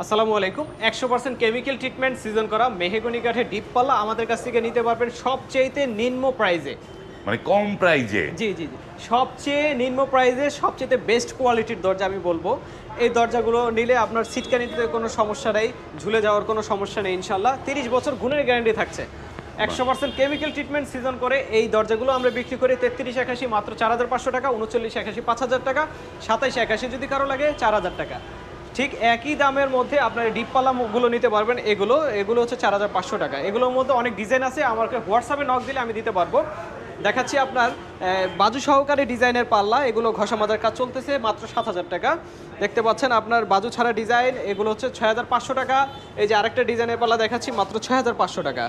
আসসালামু আলাইকুম। 100% chemical treatment season করা মেহগনি কাঠের ডিপ পাল্লা আমাদের কাছ থেকে নিতে পারবেন সবচেয়েতে নিম্ন প্রাইজে। মানে কম প্রাইজে। জি, জি, জি। সবচেয়ে নিম্ন প্রাইজে সবচেয়ে বেস্ট কোয়ালিটির দরজা আমি বলব। এই দরজাগুলো নিলে আপনার সিটকানিতে কোনো সমস্যা নেই, ঝুলে যাওয়ার কোনো সমস্যা নেই ইনশাআল্লাহ। 30 বছর গুণের গ্যারান্টি থাকছে। 100% কেমিক্যাল ট্রিটমেন্ট সিজন করে এই দরজাগুলো আমরা বিক্রি করি 3381 মাত্র 4500 টাকা, 3981 5000 টাকা, 2781 যদি কারো লাগে 4000 টাকা। ঠিক একই দামের মধ্যে আপনার ডিপ পাল্লাগুলো নিতে পারবেন। এগুলো হচ্ছে 4500 টাকা। এগুলোর মধ্যে অনেক ডিজাইন আছে, আমাকে হোয়াটসঅ্যাপে নক দিলে আমি দিতে পারবো। দেখাচ্ছি আপনার বাজু সহকারে ডিজাইনের পাল্লা, এগুলো ঘষা মাজার কাজ চলতেছে মাত্র 7000 টাকা। দেখতে পাচ্ছেন আপনার বাজু ছাড়া ডিজাইন, এগুলো হচ্ছে 6500 টাকা। এই যে আরেকটা ডিজাইনের পাল্লা দেখাচ্ছি মাত্র 6500 টাকা।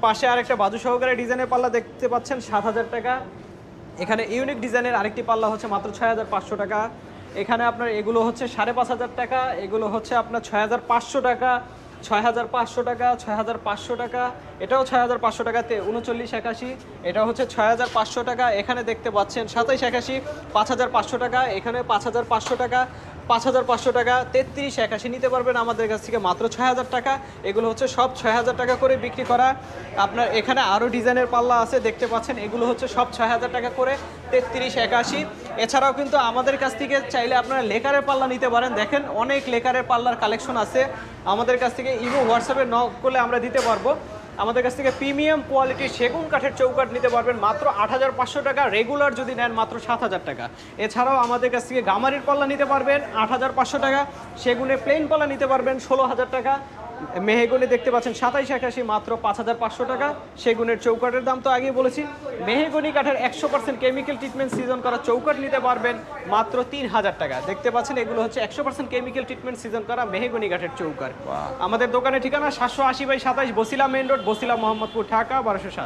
পাশে আরেকটা বাজু সহকারে ডিজাইনের পাল্লা দেখতে পাচ্ছেন 7000 টাকা। এখানে ইউনিক ডিজাইনের আরেকটি পাল্লা হচ্ছে মাত্র 6500 টাকা। এখানে আপনার এগুলো হচ্ছে 5500 টাকা, এগুলো হচ্ছে আপনার 6500 টাকা, 6500 টাকা, 6500 টাকা, এটাও 6500 টাকাতে 3981, এটা হচ্ছে 6500 টাকা। এখানে দেখতে পাচ্ছেন 2781, 5500 টাকা, এখানে 5500 টাকা, 5500 টাকা, 3381 নিতে পারবেন আমাদের কাছ থেকে মাত্র 6000 টাকা। এগুলো হচ্ছে সব 6000 টাকা করে বিক্রি করা। আপনার এখানে আরও ডিজাইনের পাল্লা আছে দেখতে পাচ্ছেন, এগুলো হচ্ছে সব 6000 টাকা করে, 3381। এছাড়াও কিন্তু আমাদের কাছ থেকে চাইলে আপনারা লেকারের পাল্লা নিতে পারেন। দেখেন অনেক লেকারের পাল্লার কালেকশন আছে আমাদের কাছ থেকে। ইভো হোয়াটসঅ্যাপে নক করলে আমরা দিতে পারবো। আমাদের কাছ থেকে প্রিমিয়াম কোয়ালিটির সেগুন কাঠের চৌকাঠ নিতে পারবেন মাত্র 8500 টাকা, রেগুলার যদি নেন মাত্র 7000 টাকা। এছাড়াও আমাদের কাছ থেকে গামারির পাল্লা নিতে পারবেন 8500 টাকা, সেগুনে প্লেন পাল্লা নিতে পারবেন 16000 টাকা, মেহগনি দেখতে পাচ্ছেন 2781 মাত্র 5500 টাকা। সেগুনের চৌকাঠের দাম তো আগেই বলেছি। মেহগনি কাঠের 100% কেমিক্যাল ট্রিটমেন্ট সিজন করা চৌকাঠ নিতে পারবেন মাত্র 3000 টাকা। দেখতে পাচ্ছেন এগুলো হচ্ছে 100% কেমিক্যাল ট্রিটমেন্ট সিজন করা মেহগনি কাঠের চৌকাঠ। আমাদের দোকানের ঠিকানা 780/27 বসিলা মেইন রোড, বসিলা মোহাম্মদপুর, ঢাকা 1207।